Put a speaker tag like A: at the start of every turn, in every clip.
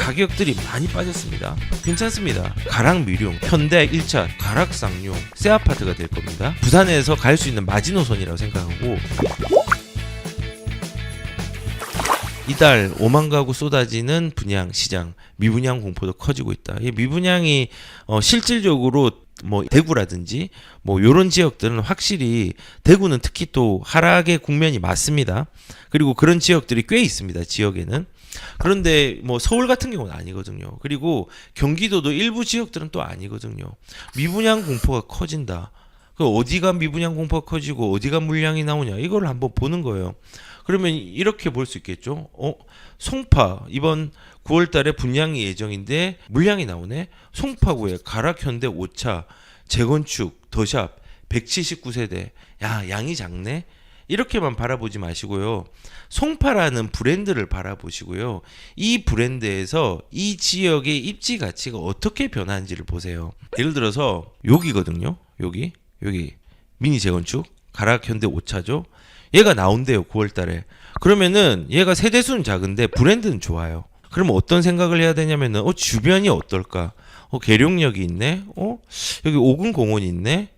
A: 가격들이 많이 빠졌습니다. 괜찮습니다. 가락 미룡, 현대 1차, 가락 쌍용, 새 아파트가 될 겁니다. 부산에서 갈 수 있는 마지노선이라고 생각하고, 이달 5만 가구 쏟아지는 분양 시장, 미분양 공포도 커지고 있다. 이 미분양이 실질적으로 뭐 대구라든지 뭐 요런 지역들은 확실히, 대구는 특히 또 하락의 국면이 맞습니다. 그리고 그런 지역들이 꽤 있습니다. 지역에는. 그런데 뭐 서울 같은 경우는 아니거든요. 그리고 경기도도 일부 지역들은 또 아니거든요. 미분양 공포가 커진다. 그 어디가 미분양 공포가 커지고 어디가 물량이 나오냐, 이걸 한번 보는 거예요. 그러면 이렇게 볼 수 있겠죠. 송파 이번 9월 달에 분양이 예정인데 물량이 나오네. 송파구에 가락 현대 5차 재건축 더샵 179세대. 야, 양이 작네. 이렇게만 바라보지 마시고요. 송파라는 브랜드를 바라보시고요. 이 브랜드에서 이 지역의 입지 가치가 어떻게 변하는지를 보세요. 예를 들어서 여기거든요. 여기 미니 재건축 가락 현대 5차죠. 얘가 나온대요. 9월 달에. 그러면은 얘가 세대수는 작은데 브랜드는 좋아요. 그러면 어떤 생각을 해야 되냐면은 주변이 어떨까? 계룡역이 있네. 여기 오금공원이 있네.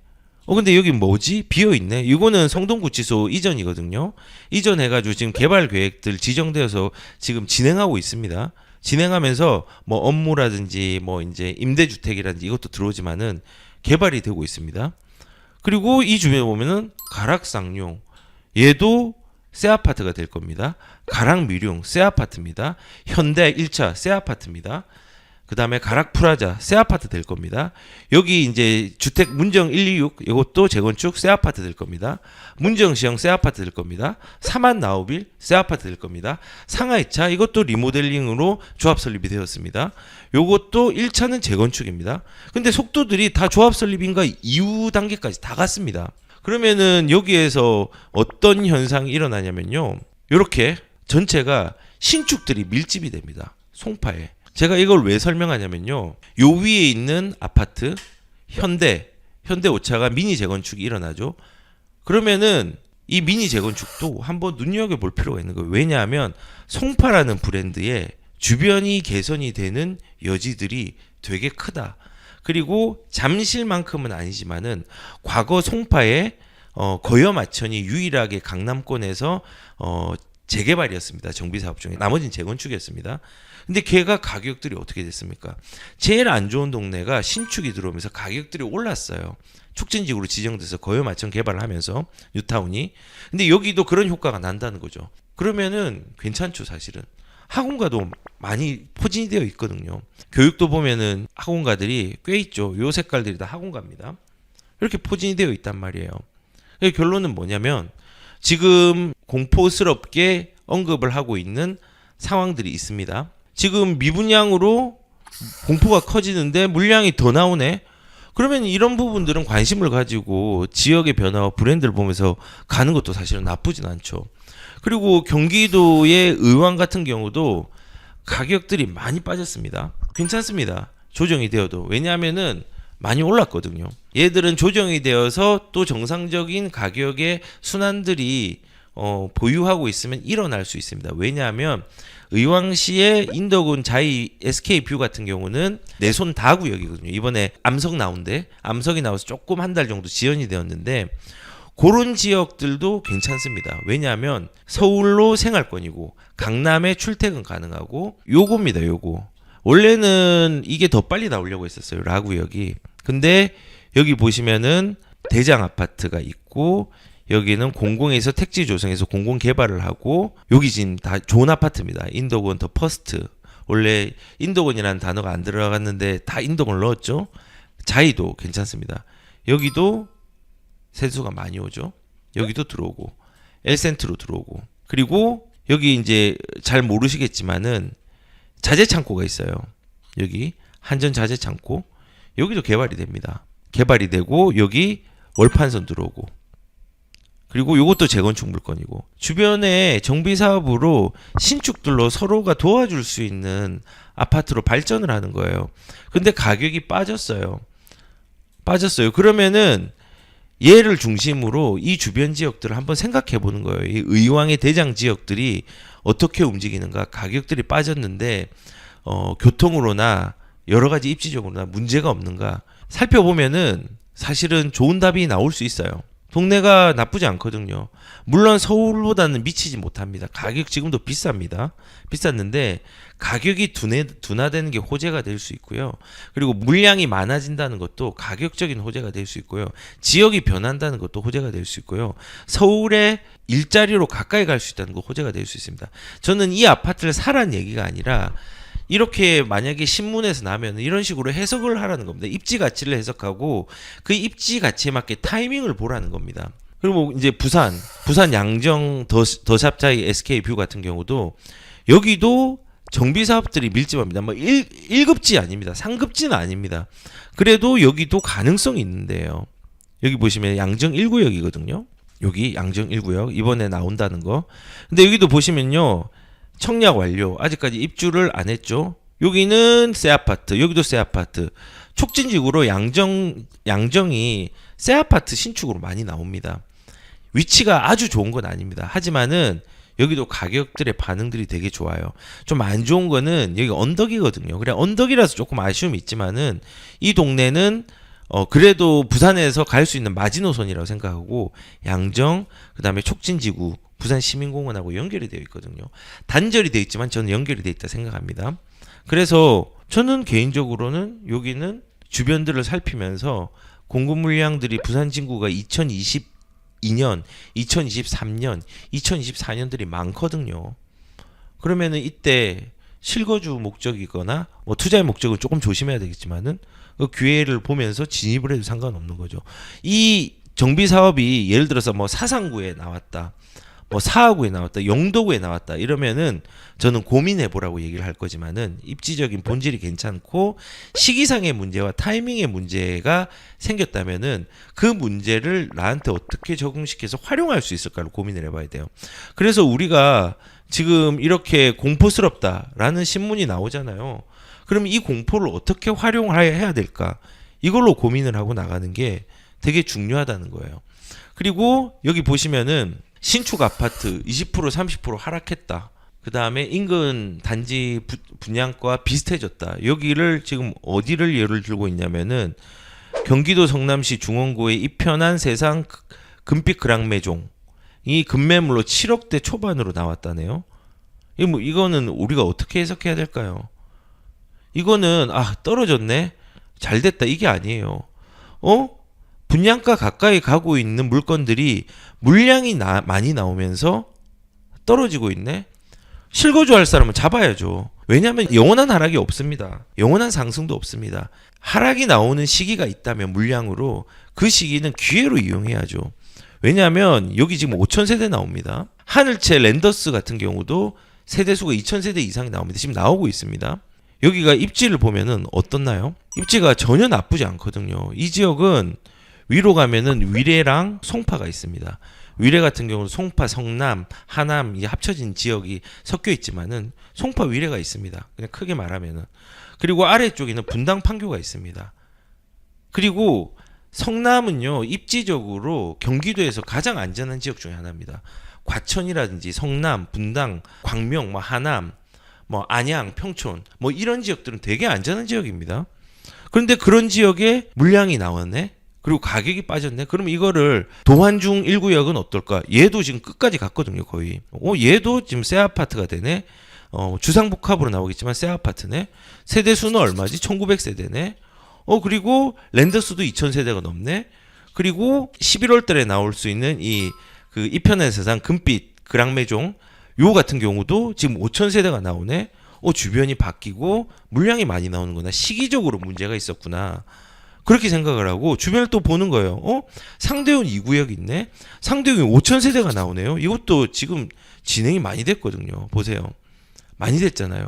A: 근데 여기 뭐지? 비어있네. 이거는 성동구치소 이전이거든요. 이전해가지고 지금 개발 계획들 지정되어서 지금 진행하고 있습니다. 진행하면서 뭐 업무라든지 뭐 이제 임대주택이라든지 이것도 들어오지만은 개발이 되고 있습니다. 그리고 이 주변에 보면은 가락쌍용, 얘도 새 아파트가 될 겁니다. 가락미룡 새 아파트입니다. 현대 1차 새 아파트입니다. 그 다음에 가락프라자 새 아파트 될 겁니다. 여기 이제 주택 문정 126 이것도 재건축 새 아파트 될 겁니다. 문정시형 새 아파트 될 겁니다. 사만 나우빌 새 아파트 될 겁니다. 상하이차 이것도 리모델링으로 조합 설립이 되었습니다. 요것도 1차는 재건축입니다. 근데 속도들이 다 조합 설립인가 이후 단계까지 다 갔습니다. 그러면은 여기에서 어떤 현상이 일어나냐면요. 이렇게 전체가 신축들이 밀집이 됩니다. 송파에. 제가 이걸 왜 설명하냐면요. 요 위에 있는 아파트 현대 5차가 미니 재건축이 일어나죠. 그러면은 이 미니 재건축도 한번 눈여겨볼 필요가 있는 거예요. 왜냐하면 송파라는 브랜드의 주변이 개선이 되는 여지들이 되게 크다. 그리고 잠실만큼은 아니지만은 과거 송파의 거여마천이 유일하게 강남권에서 재개발이었습니다. 정비사업 중에. 나머지는 재건축이었습니다. 근데 걔가 가격들이 어떻게 됐습니까? 제일 안 좋은 동네가 신축이 들어오면서 가격들이 올랐어요. 촉진지구로 지정돼서 거여마천 개발을 하면서 뉴타운이. 근데 여기도 그런 효과가 난다는 거죠. 그러면은 괜찮죠, 사실은. 학원가도 많이 포진이 되어 있거든요. 교육도 보면은 학원가들이 꽤 있죠. 요 색깔들이 다 학원가입니다. 이렇게 포진이 되어 있단 말이에요. 결론은 뭐냐면 지금 공포스럽게 언급을 하고 있는 상황들이 있습니다. 지금 미분양으로 공포가 커지는데 물량이 더 나오네. 그러면 이런 부분들은 관심을 가지고 지역의 변화와 브랜드를 보면서 가는 것도 사실은 나쁘진 않죠. 그리고 경기도의 의왕 같은 경우도 가격들이 많이 빠졌습니다. 괜찮습니다. 조정이 되어도. 왜냐하면은 많이 올랐거든요. 얘들은 조정이 되어서 또 정상적인 가격의 순환들이 보유하고 있으면 일어날 수 있습니다. 왜냐하면 의왕시의 인덕원 자이 SK뷰 같은 경우는 내 손 다 구역이거든요. 이번에 암석 나온데 암석이 나와서 조금 한 달 정도 지연이 되었는데 그런 지역들도 괜찮습니다. 왜냐하면 서울로 생활권이고 강남에 출퇴근 가능하고 요겁니다. 요거. 원래는 이게 더 빨리 나오려고 했었어요. 라구역이. 근데 여기 보시면은 대장 아파트가 있고 여기는 공공에서 택지 조성해서 공공 개발을 하고 여기 지금 다 좋은 아파트입니다. 인덕원 더 퍼스트. 원래 인덕원이라는 단어가 안 들어갔는데 다 인덕원을 넣었죠. 자이도 괜찮습니다. 여기도 세수가 많이 오죠. 여기도 들어오고 엘센트로 들어오고 그리고 여기 이제 잘 모르시겠지만은 자재 창고가 있어요. 여기 한전 자재 창고 여기도 개발이 됩니다. 개발이 되고 여기 월판선 들어오고 그리고 이것도 재건축 물건이고 주변에 정비사업으로 신축들로 서로가 도와줄 수 있는 아파트로 발전을 하는 거예요. 근데 가격이 빠졌어요. 그러면은 얘를 중심으로 이 주변 지역들을 한번 생각해 보는 거예요. 이 의왕의 대장 지역들이 어떻게 움직이는가. 가격들이 빠졌는데 교통으로나 여러 가지 입지적으로나 문제가 없는가 살펴보면은 사실은 좋은 답이 나올 수 있어요. 동네가 나쁘지 않거든요. 물론 서울보다는 미치지 못합니다. 가격 지금도 비쌉니다. 비쌌는데 가격이 둔화되는 게 호재가 될 수 있고요. 그리고 물량이 많아진다는 것도 가격적인 호재가 될 수 있고요. 지역이 변한다는 것도 호재가 될 수 있고요. 서울에 일자리로 가까이 갈 수 있다는 거 호재가 될 수 있습니다. 저는 이 아파트를 사라는 얘기가 아니라 이렇게 만약에 신문에서 나면 이런 식으로 해석을 하라는 겁니다. 입지 가치를 해석하고 그 입지 가치에 맞게 타이밍을 보라는 겁니다. 그리고 이제 부산 양정 더샵자이 SK뷰 같은 경우도 여기도 정비 사업들이 밀집합니다. 뭐 1급지 아닙니다. 3급지는 아닙니다. 그래도 여기도 가능성이 있는데요. 여기 보시면 양정 1구역이거든요. 여기 양정 1구역 이번에 나온다는 거. 근데 여기도 보시면요. 청약 완료. 아직까지 입주를 안 했죠. 여기는 새 아파트, 여기도 새 아파트. 촉진지구로 양정이 새 아파트 신축으로 많이 나옵니다. 위치가 아주 좋은 건 아닙니다. 하지만은 여기도 가격들의 반응들이 되게 좋아요. 좀 안 좋은 거는 여기 언덕이거든요. 그래 언덕이라서 조금 아쉬움이 있지만은 이 동네는 그래도 부산에서 갈 수 있는 마지노선이라고 생각하고 양정 그다음에 촉진지구 부산시민공원하고 연결이 되어 있거든요. 단절이 되어 있지만 저는 연결이 되어 있다 생각합니다. 그래서 저는 개인적으로는 여기는 주변들을 살피면서 공급 물량들이 부산 진구가 2022년, 2023년, 2024년들이 많거든요. 그러면은 이때 실거주 목적이거나 뭐 투자의 목적은 조금 조심해야 되겠지만은 그 기회를 보면서 진입을 해도 상관없는 거죠. 이 정비 사업이 예를 들어서 뭐 사상구에 나왔다. 뭐 사하구에 나왔다, 영도구에 나왔다 이러면은 저는 고민해 보라고 얘기를 할 거지만은 입지적인 본질이 괜찮고 시기상의 문제와 타이밍의 문제가 생겼다면은 그 문제를 나한테 어떻게 적응시켜서 활용할 수 있을까를 고민을 해봐야 돼요. 그래서 우리가 지금 이렇게 공포스럽다라는 신문이 나오잖아요. 그럼 이 공포를 어떻게 활용해야 될까? 이걸로 고민을 하고 나가는 게 되게 중요하다는 거예요. 그리고 여기 보시면은 신축 아파트 20% 30% 하락했다. 그 다음에 인근 단지 분양가와 비슷해졌다. 여기를 지금 어디를 예를 들고 있냐면은 경기도 성남시 중원구의 이편한 세상 금빛 그랑매종 이 급매물로 7억대 초반으로 나왔다네요. 이거는 우리가 어떻게 해석해야 될까요? 이거는 떨어졌네. 잘 됐다 이게 아니에요. 분양가 가까이 가고 있는 물건들이 물량이 많이 나오면서 떨어지고 있네. 실거주할 사람은 잡아야죠. 왜냐하면 영원한 하락이 없습니다. 영원한 상승도 없습니다. 하락이 나오는 시기가 있다면 물량으로 그 시기는 기회로 이용해야죠. 왜냐하면 여기 지금 5,000세대 나옵니다. 하늘채 랜더스 같은 경우도 세대수가 2,000세대 이상이 나옵니다. 지금 나오고 있습니다. 여기가 입지를 보면은 어떻나요? 입지가 전혀 나쁘지 않거든요. 이 지역은 위로 가면은 위례랑 송파가 있습니다. 위례 같은 경우는 송파, 성남, 하남 이제 합쳐진 지역이 섞여 있지만은 송파 위례가 있습니다. 그냥 크게 말하면은. 그리고 아래쪽에는 분당 판교가 있습니다. 그리고 성남은요 입지적으로 경기도에서 가장 안전한 지역 중에 하나입니다. 과천이라든지 성남, 분당, 광명, 뭐 하남, 뭐 안양, 평촌 뭐 이런 지역들은 되게 안전한 지역입니다. 그런데 그런 지역에 물량이 나왔네. 그리고 가격이 빠졌네. 그럼 이거를 도환중 1구역은 어떨까? 얘도 지금 끝까지 갔거든요, 거의. 얘도 지금 새 아파트가 되네. 주상복합으로 나오겠지만 새 아파트네. 세대 수는 얼마지? 1900세대네. 그리고 랜더스도 2000세대가 넘네. 그리고 11월 달에 나올 수 있는 그 이편의 세상 금빛 그랑매종 요 같은 경우도 지금 5000세대가 나오네. 주변이 바뀌고 물량이 많이 나오는구나. 시기적으로 문제가 있었구나. 그렇게 생각을 하고 주변을 또 보는 거예요. 상대원 2구역 있네. 상대원이 5,000세대가 나오네요. 이것도 지금 진행이 많이 됐거든요. 보세요. 많이 됐잖아요.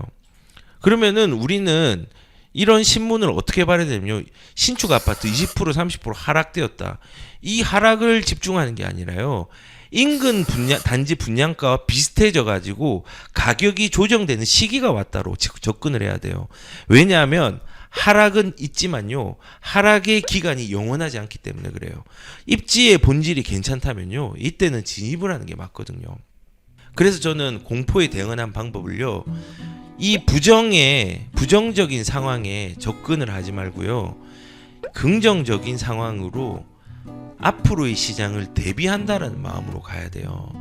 A: 그러면은 우리는 이런 신문을 어떻게 봐야 되냐면 신축 아파트 20% 30% 하락되었다. 이 하락을 집중하는 게 아니라요. 인근 단지 분양가와 비슷해져 가지고 가격이 조정되는 시기가 왔다로 접근을 해야 돼요. 왜냐하면 하락은 있지만요. 하락의 기간이 영원하지 않기 때문에 그래요. 입지의 본질이 괜찮다면요. 이때는 진입을 하는 게 맞거든요. 그래서 저는 공포에 대응하는 방법을요. 이 부정적인 상황에 접근을 하지 말고요. 긍정적인 상황으로 앞으로의 시장을 대비한다는 마음으로 가야 돼요.